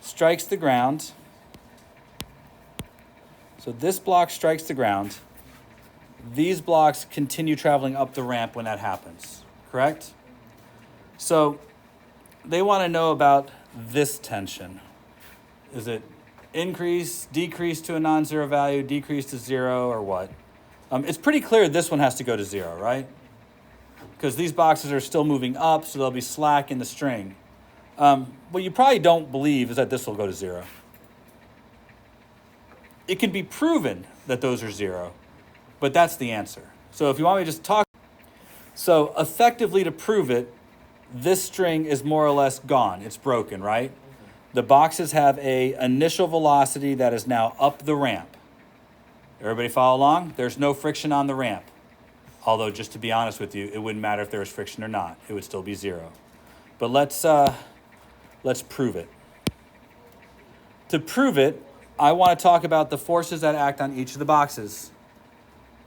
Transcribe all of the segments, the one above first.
strikes the ground. So this block strikes the ground. These blocks continue traveling up the ramp when that happens, correct? So they want to know about this tension. Is it increase, decrease to a non-zero value, decrease to 0, or what? It's pretty clear this one has to go to 0, right? Because these boxes are still moving up, so there'll be slack in the string. What you probably don't believe is that this will go to 0. It can be proven that those are 0, but that's the answer. So if you want me to just talk, so effectively to prove it, this string is more or less gone. It's broken, right? The boxes have a initial velocity that is now up the ramp. Everybody follow along? There's no friction on the ramp. Although, just to be honest with you, it wouldn't matter if there was friction or not. It would still be 0. But let's prove it. To prove it, I want to talk about the forces that act on each of the boxes.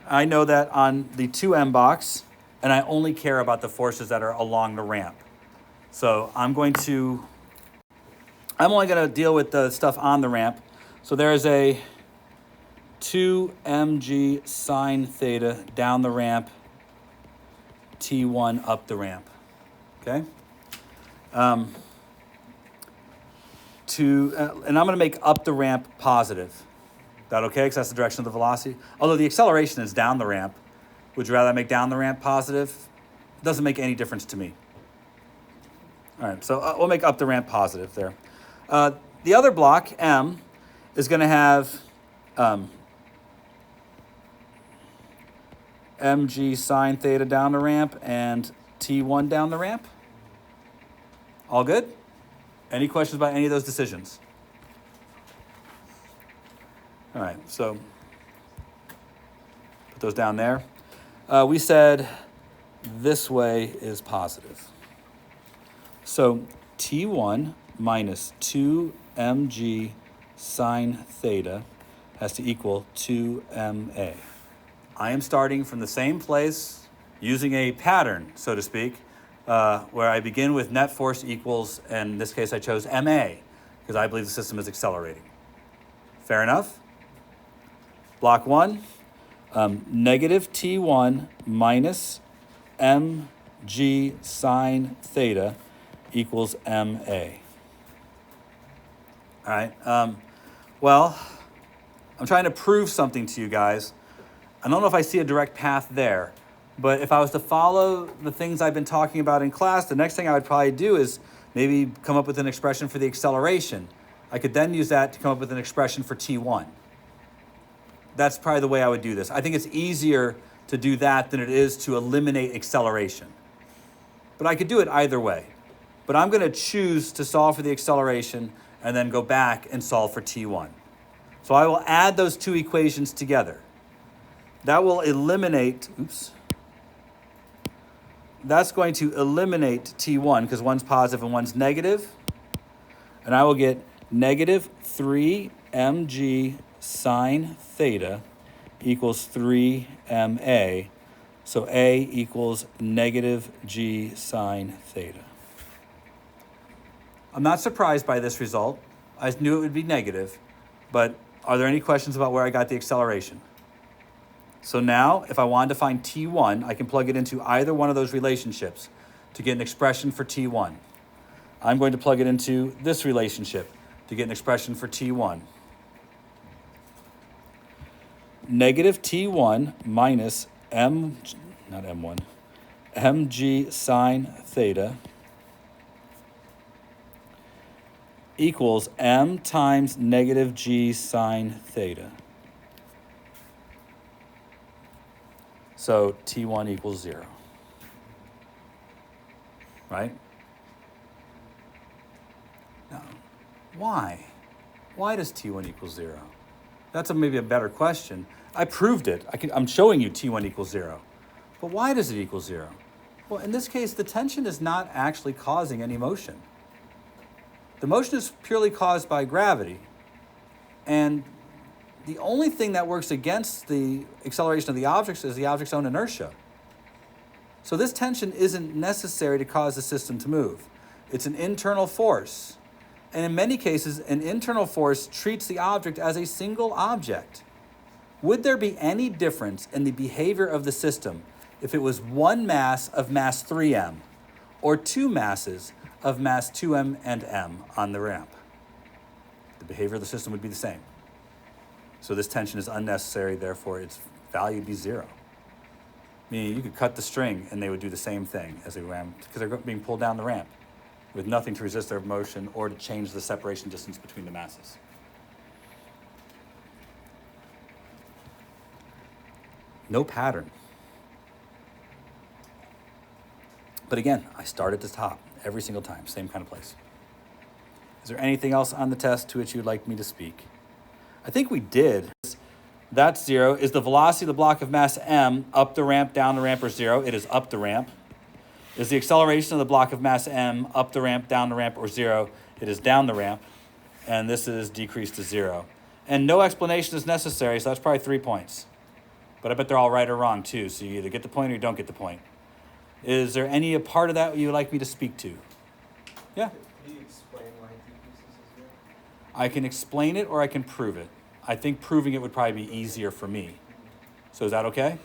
I know that on the 2m box, and I only care about the forces that are along the ramp. So I'm only going to deal with the stuff on the ramp. So there's a 2mg sine theta down the ramp, T1 up the ramp, okay? And I'm going to make up the ramp positive. Is that okay? Because that's the direction of the velocity. Although the acceleration is down the ramp, would you rather make down the ramp positive? It doesn't make any difference to me. All right, so we'll make up the ramp positive there. The other block, M, is going to have mg sine theta down the ramp and T1 down the ramp. All good? Any questions about any of those decisions? All right, so put those down there. We said this way is positive. So T1 minus 2mg sine theta has to equal 2ma. I am starting from the same place using a pattern, so to speak, where I begin with net force equals, and in this case I chose ma, because I believe the system is accelerating. Fair enough? Block 1, negative T1 minus mg sine theta equals ma. All right, well, I'm trying to prove something to you guys. I don't know if I see a direct path there, but if I was to follow the things I've been talking about in class, the next thing I would probably do is maybe come up with an expression for the acceleration. I could then use that to come up with an expression for T1. That's probably the way I would do this. I think it's easier to do that than it is to eliminate acceleration. But I could do it either way. But I'm going to choose to solve for the acceleration and then go back and solve for T1. So I will add those two equations together. That will eliminate, that's going to eliminate T1 because one's positive and one's negative. And I will get negative 3mg sine theta equals 3ma. So A equals negative g sine theta. I'm not surprised by this result. I knew it would be negative, but are there any questions about where I got the acceleration? So now, if I wanted to find T1, I can plug it into either one of those relationships to get an expression for T1. I'm going to plug it into this relationship to get an expression for T1. Negative T1 minus mg sine theta equals m times negative g sine theta. So T1 equals 0, right? Now, why? Why does T1 equal 0? That's maybe a better question. I proved it. I'm showing you T1 equals 0. But why does it equal 0? Well, in this case, the tension is not actually causing any motion. The motion is purely caused by gravity. And the only thing that works against the acceleration of the objects is the object's own inertia. So this tension isn't necessary to cause the system to move. It's an internal force. And in many cases, an internal force treats the object as a single object. Would there be any difference in the behavior of the system if it was one mass of mass 3m or two masses of mass 2m and m on the ramp? The behavior of the system would be the same. So this tension is unnecessary, therefore its value would be 0. Meaning you could cut the string and they would do the same thing as they ran, because they're being pulled down the ramp with nothing to resist their motion or to change the separation distance between the masses. No pattern. But again, I start at the top every single time, same kind of place. Is there anything else on the test to which you'd like me to speak? I think we did. That's 0. Is the velocity of the block of mass m up the ramp, down the ramp, or 0? It is up the ramp. Is the acceleration of the block of mass m up the ramp, down the ramp, or 0? It is down the ramp. And this is decreased to 0. And no explanation is necessary, so that's probably 3 points. But I bet they're all right or wrong too, so you either get the point or you don't get the point. Is there any part of that you would like me to speak to? Yeah? Can you explain why it decreases to 0? I can explain it or I can prove it. I think proving it would probably be easier for me. So is that okay?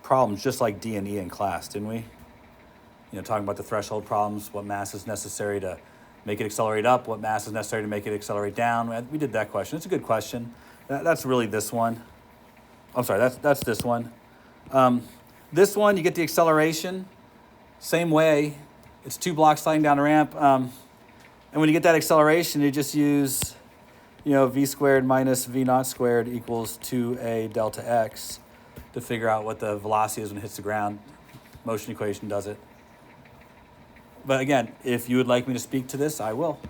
Problems just like D and E in class, didn't we? Talking about the threshold problems, what mass is necessary to make it accelerate up, what mass is necessary to make it accelerate down. We did that question. It's a good question. That's really this one. I'm sorry, that's this one. This one, you get the acceleration. Same way. It's 2 blocks sliding down a ramp. And when you get that acceleration, you just use, v squared minus v naught squared equals 2a delta x to figure out what the velocity is when it hits the ground. Motion equation does it. But again, if you would like me to speak to this, I will.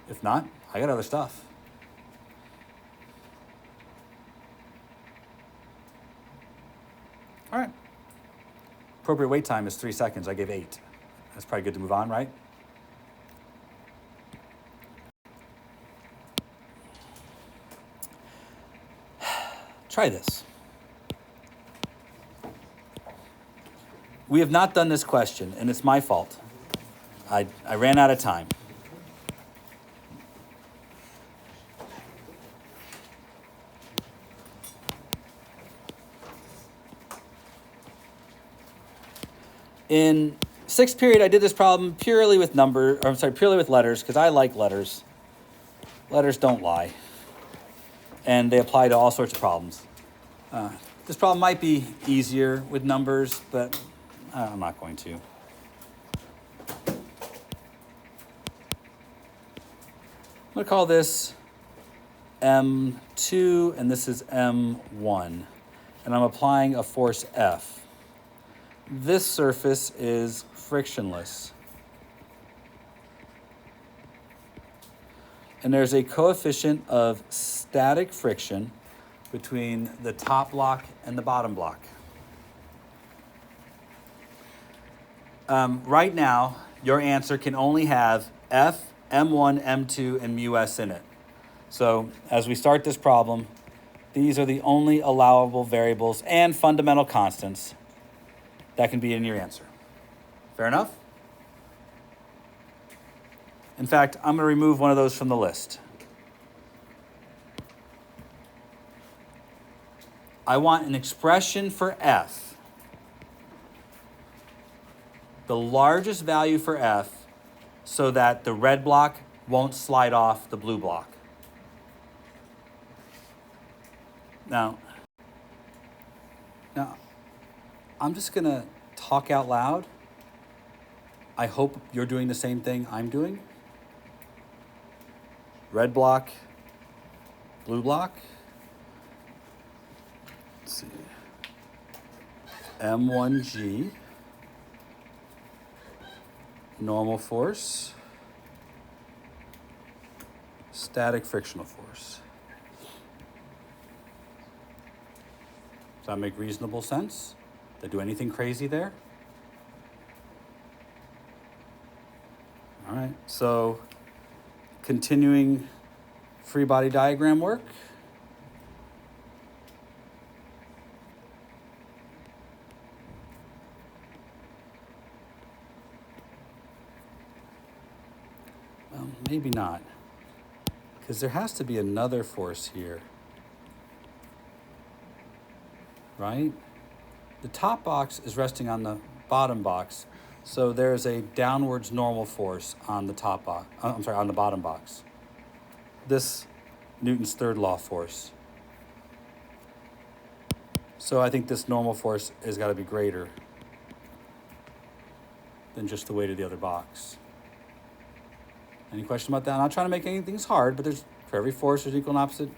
If not, I got other stuff. All right. Appropriate wait time is 3 seconds. I gave 8. That's probably good to move on, right? Try this. We have not done this question, and it's my fault. I ran out of time. In 6th period, I did this problem purely with purely with letters, because I like letters. Letters don't lie. And they apply to all sorts of problems. This problem might be easier with numbers, but I'm not going to. I'm going to call this M2, and this is M1. And I'm applying a force F. This surface is frictionless. And there's a coefficient of static friction between the top block and the bottom block. Right now, your answer can only have F, M1, M2, and mu s in it. So as we start this problem, these are the only allowable variables and fundamental constants that can be in your answer. Fair enough? In fact, I'm going to remove one of those from the list. I want an expression for F. The largest value for F so that the red block won't slide off the blue block. Now, I'm just going to talk out loud. I hope you're doing the same thing I'm doing. Red block, blue block. Let's see. M1G, normal force, static frictional force. Does that make reasonable sense? Did I do anything crazy there? All right, so continuing free body diagram work. Well, maybe not. Because there has to be another force here. Right? The top box is resting on the bottom box. So there's a downwards normal force on the top box. On the bottom box. This Newton's third law force. So I think this normal force has got to be greater than just the weight of the other box. Any question about that? I'm not trying to make anything hard, but for every force, there's equal and opposite,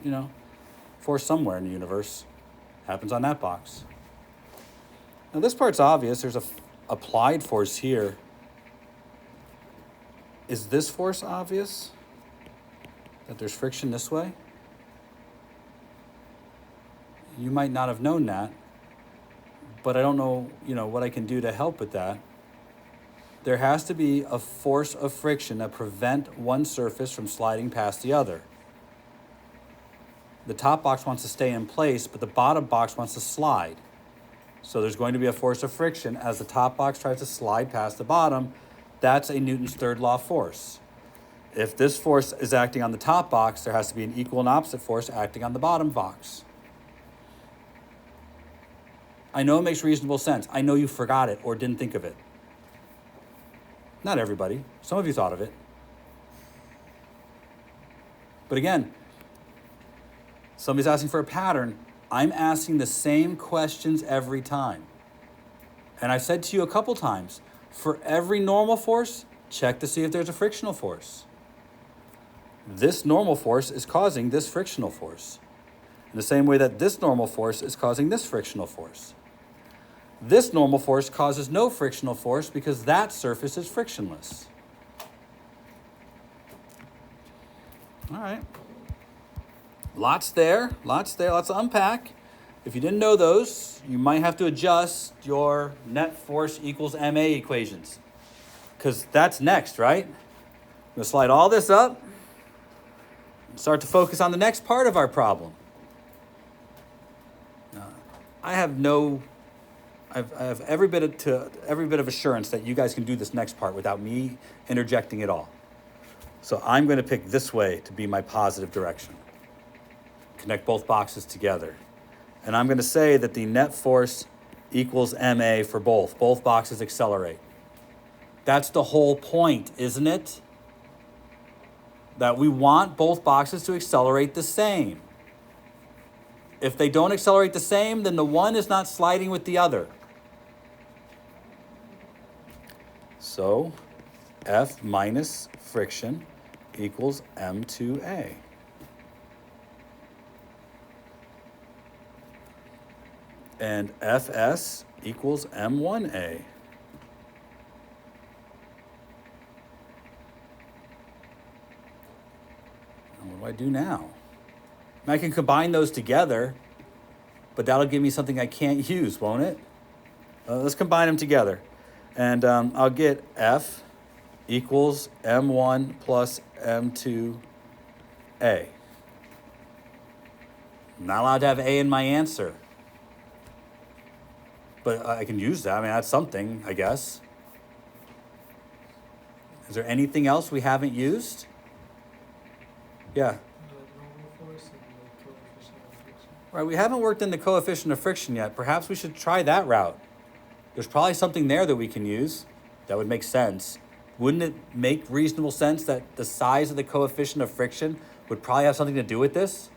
force somewhere in the universe. Happens on that box. Now this part's obvious. There's a applied force here. Is this force obvious? That there's friction this way? You might not have known that, but I don't know, what I can do to help with that. There has to be a force of friction that prevent one surface from sliding past the other. The top box wants to stay in place, but the bottom box wants to slide. So there's going to be a force of friction as the top box tries to slide past the bottom. That's a Newton's third law force. If this force is acting on the top box, there has to be an equal and opposite force acting on the bottom box. I know it makes reasonable sense. I know you forgot it or didn't think of it. Not everybody. Some of you thought of it. But again, somebody's asking for a pattern. I'm asking the same questions every time. And I've said to you a couple times, for every normal force, check to see if there's a frictional force. This normal force is causing this frictional force. In the same way that this normal force is causing this frictional force. This normal force causes no frictional force because that surface is frictionless. All right. Lots there, lots to unpack. If you didn't know those, you might have to adjust your net force equals MA equations. Because that's next, right? I'm going to slide all this up and start to focus on the next part of our problem. I have every bit of assurance that you guys can do this next part without me interjecting at all. So I'm going to pick this way to be my positive direction. Connect both boxes together. And I'm going to say that the net force equals MA for both. Both boxes accelerate. That's the whole point, isn't it? That we want both boxes to accelerate the same. If they don't accelerate the same, then the one is not sliding with the other. So F minus friction equals M2A. And Fs equals M1A. And what do I do now? I can combine those together, but that'll give me something I can't use, won't it? Let's combine them together. And I'll get F equals M1 plus M2A. I'm not allowed to have A in my answer. But I can use that. I mean, that's something, I guess. Is there anything else we haven't used? Yeah. Right, we haven't worked in the coefficient of friction yet. Perhaps we should try that route. There's probably something there that we can use. That would make sense. Wouldn't it make reasonable sense that the size of the coefficient of friction would probably have something to do with this?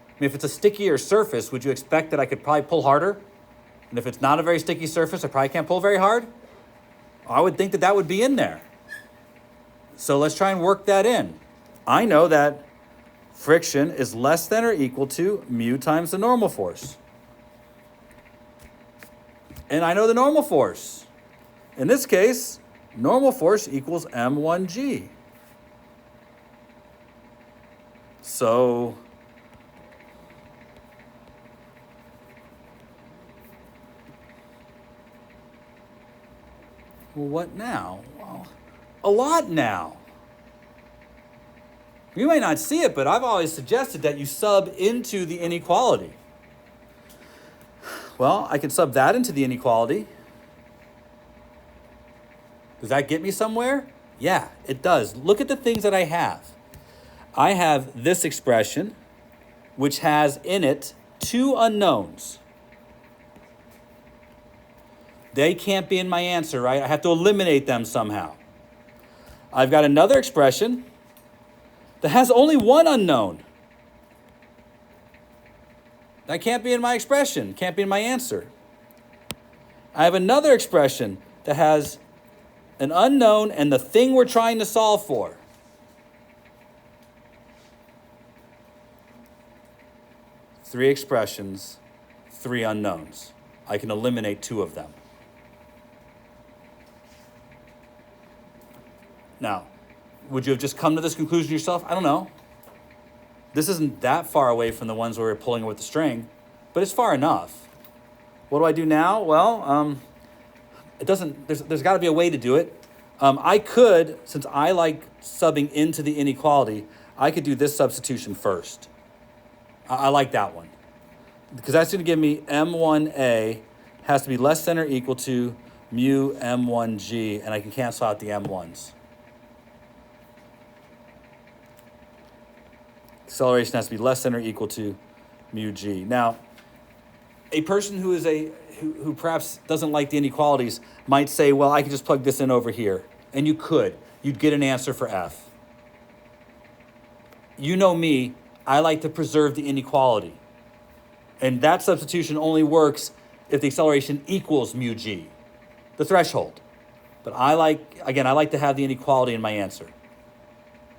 I mean, if it's a stickier surface, would you expect that I could probably pull harder? And if it's not a very sticky surface, I probably can't pull very hard? I would think that that would be in there. So let's try and work that in. I know that friction is less than or equal to mu times the normal force. And I know the normal force. In this case, normal force equals M1G. So well, what now? Well, a lot now. You may not see it, but I've always suggested that you sub into the inequality. Well, I can sub that into the inequality. Does that get me somewhere? Yeah, it does. Look at the things that I have. I have this expression, which has in it two unknowns. They can't be in my answer, right? I have to eliminate them somehow. I've got another expression that has only one unknown. That can't be in my expression, can't be in my answer. I have another expression that has an unknown and the thing we're trying to solve for. Three expressions, three unknowns. I can eliminate two of them. Now, would you have just come to this conclusion yourself? I don't know. This isn't that far away from the ones where we're pulling it with the string, but it's far enough. What do I do now? Well, it doesn't. There's got to be a way to do it. I could, since I like subbing into the inequality, I could do this substitution first. I like that one because that's going to give me M1A has to be less than or equal to mu M1G, and I can cancel out the M1s. Acceleration has to be less than or equal to mu G. Now, a person who perhaps doesn't like the inequalities might say, well, I can just plug this in over here. And you could. You'd get an answer for F. You know me, I like to preserve the inequality. And that substitution only works if the acceleration equals mu G, the threshold. But I like to have the inequality in my answer.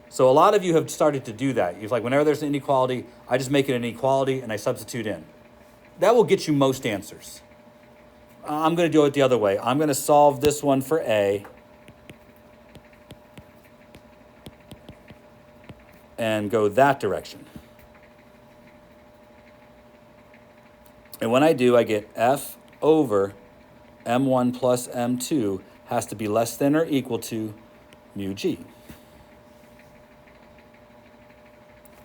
So a lot of you have started to do that. You're like, whenever there's an inequality, I just make it an inequality and I substitute in. That will get you most answers. I'm going to do it the other way. I'm going to solve this one for A and go that direction. And when I do, I get F over M1 plus M2 has to be less than or equal to mu G.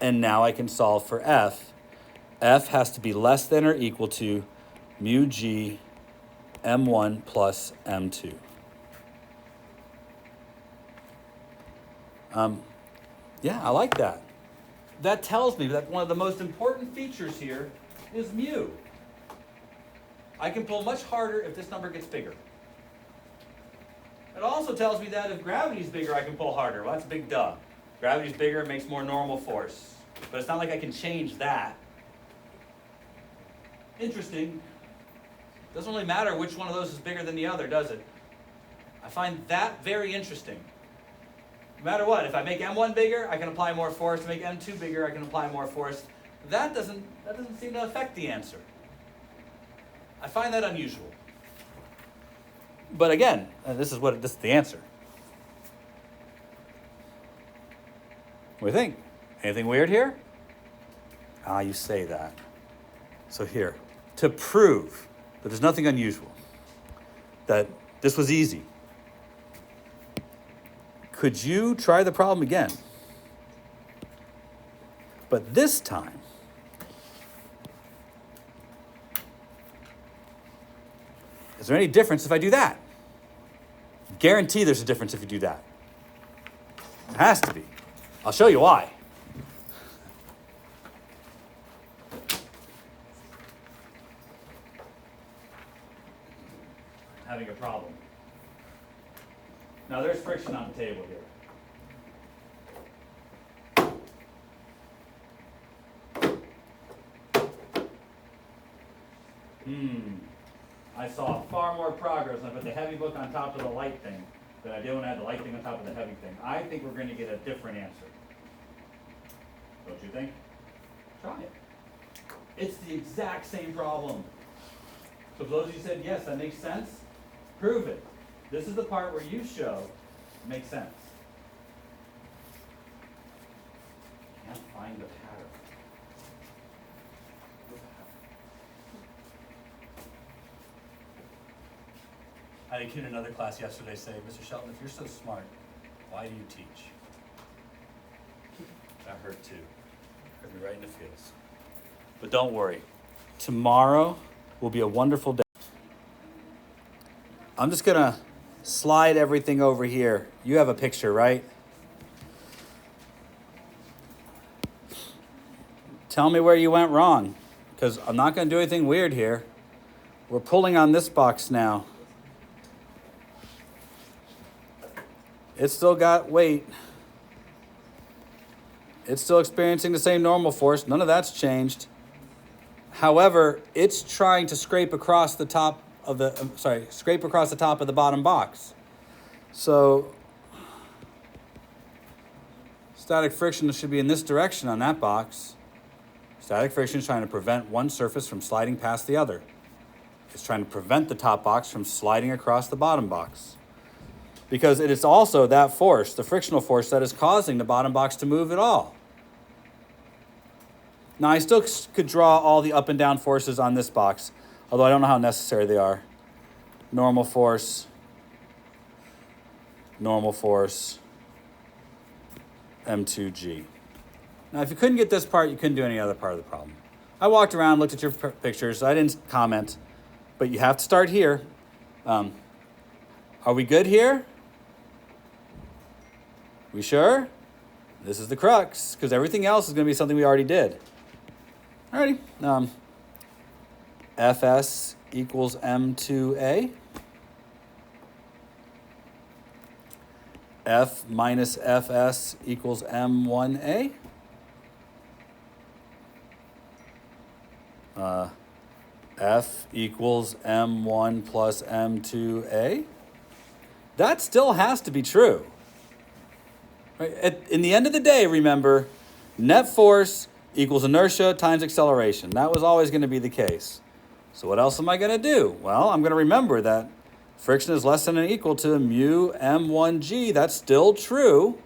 And now I can solve for F. F has to be less than or equal to mu G M1 plus M2. Yeah, I like that. That tells me that one of the most important features here is mu. I can pull much harder if this number gets bigger. It also tells me that if gravity's bigger, I can pull harder. Well, that's a big duh. Gravity's bigger, it makes more normal force. But it's not like I can change that. Interesting. Doesn't really matter which one of those is bigger than the other, does it? I find that very interesting. No matter what, if I make M1 bigger, I can apply more force. To make M2 bigger, I can apply more force. That doesn't seem to affect the answer. I find that unusual. But again, this is the answer. What do you think? Anything weird here? Ah, you say that. So here, to prove that there's nothing unusual, that this was easy, could you try the problem again? But this time, is there any difference if I do that? Guarantee there's a difference if you do that. There has to be. I'll show you why. Having a problem. Now there's friction on the table here. I saw far more progress when I put the heavy book on top of the light thing than I did when I had the light thing on top of the heavy thing. I think we're going to get a different answer. Don't you think? Try it. It's the exact same problem. So for those of you who said, yes, that makes sense, prove it. This is the part where you show it makes sense. Can't find the pattern. I had a kid in another class yesterday say, Mr. Shelton, if you're so smart, why do you teach? That hurt too. Hurt me right in the feels. But don't worry. Tomorrow will be a wonderful day. I'm just going to slide everything over here. You have a picture, right? Tell me where you went wrong, because I'm not going to do anything weird here. We're pulling on this box now. It's still got weight. It's still experiencing the same normal force. None of that's changed. However, it's trying to scrape across the top of the bottom box. So static friction should be in this direction on that box. Static friction is trying to prevent one surface from sliding past the other. It's trying to prevent the top box from sliding across the bottom box. Because it is also that force, the frictional force, that is causing the bottom box to move at all. Now, I still could draw all the up and down forces on this box, although I don't know how necessary they are. Normal force, M2G. Now, if you couldn't get this part, you couldn't do any other part of the problem. I walked around, looked at your pictures. I didn't comment, but you have to start here. Are we good here? We sure? This is the crux, because everything else is going to be something we already did. Alrighty. Fs equals M2A. F minus Fs equals M1A. F equals M1 plus M2A. That still has to be true. Right? In the end of the day, remember, net force equals inertia times acceleration. That was always going to be the case. So what else am I going to do? Well, I'm going to remember that friction is less than or equal to mu m1g. That's still true.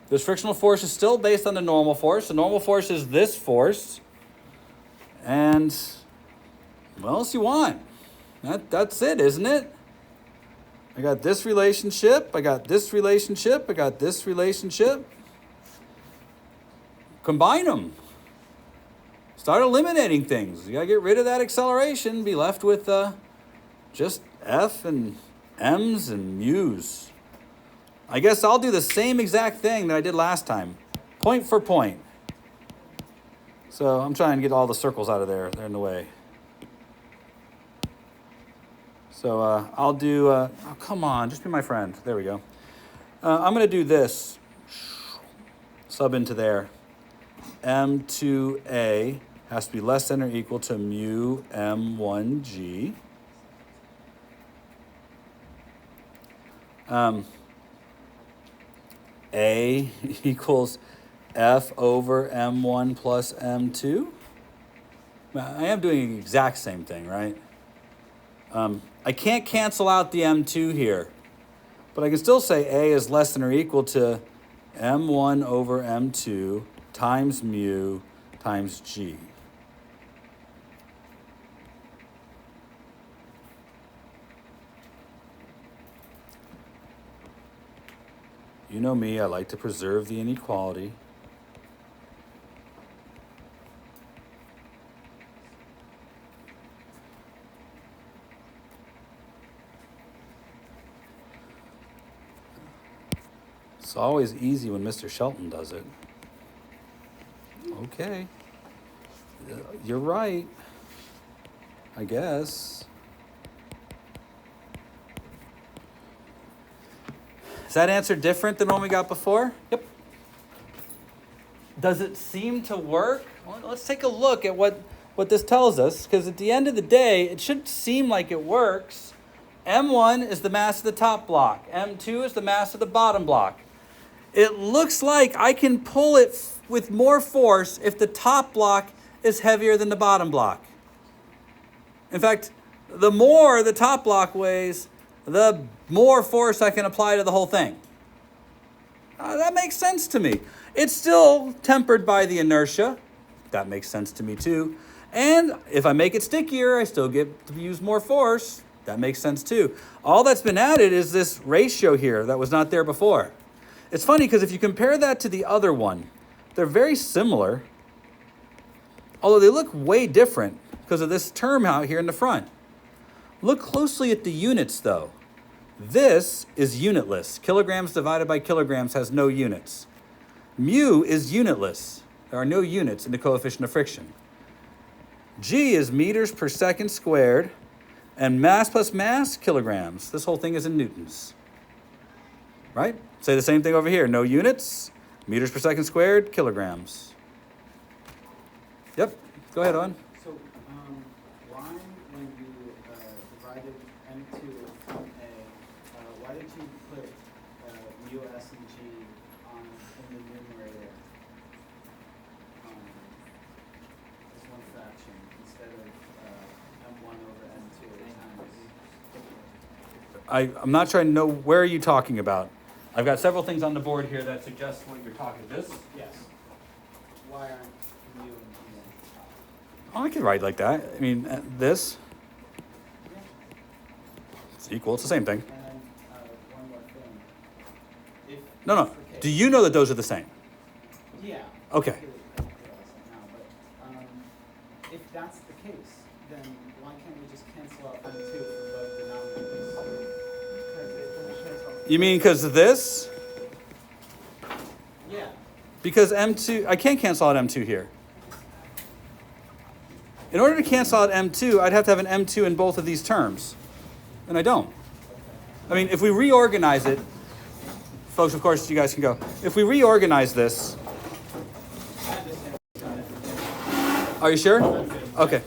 This frictional force is still based on the normal force. The normal force is this force. And what else you want? That's it, isn't it? I got this relationship, I got this relationship, I got this relationship. Combine them. Start eliminating things. You gotta get rid of that acceleration, be left with just F and M's and Mu's. I guess I'll do the same exact thing that I did last time, point for point. So I'm trying to get all the circles out of there. They're in the way. So I'll do, oh, come on, just be my friend. There we go. I'm going to do this. Sub into there. M2A has to be less than or equal to mu M1G. A equals F over M1 plus M2. I am doing the exact same thing, right? I can't cancel out the M2 here, but I can still say A is less than or equal to M1 over M2 times mu times G. You know me, I like to preserve the inequality. It's always easy when Mr. Shelton does it. Okay. You're right, I guess. Is that answer different than one we got before? Yep. Does it seem to work? Well, let's take a look at what this tells us, because at the end of the day, it should seem like it works. M1 is the mass of the top block. M2 is the mass of the bottom block. It looks like I can pull it with more force if the top block is heavier than the bottom block. In fact, the more the top block weighs, the more force I can apply to the whole thing. That makes sense to me. It's still tempered by the inertia. That makes sense to me too. And if I make it stickier, I still get to use more force. That makes sense too. All that's been added is this ratio here that was not there before. It's funny because if you compare that to the other one, they're very similar, although they look way different because of this term out here in the front. Look closely at the units though. This is unitless. Kilograms divided by kilograms has no units. Mu is unitless. There are no units in the coefficient of friction. G is meters per second squared, and mass plus mass, kilograms. This whole thing is in newtons. Right? Say the same thing over here. No units, meters per second squared, kilograms. Yep, go ahead, Owen. So, why, when you divided M2 from A, why did you put mu, S, and G in the numerator as one fraction instead of M1 over M2 times? I'm not trying to know where are you talking about. I've got several things on the board here that suggest what you're talking about. This? Yes. Why aren't mu and G? Oh, I could write like that. I mean, this. It's equal. It's the same thing. And then one more thing. If No. that's the case- Do you know that those are the same? Yeah. Okay. I realize that now, but if that's the case, then why can't we just cancel out M2 from both denominators? You mean because of this? Yeah. Because M2, I can't cancel out M2 here. In order to cancel out M2, I'd have to have an M2 in both of these terms. And I don't. I mean, if we reorganize it, folks, of course, you guys can go. If we reorganize this, are you sure? Okay.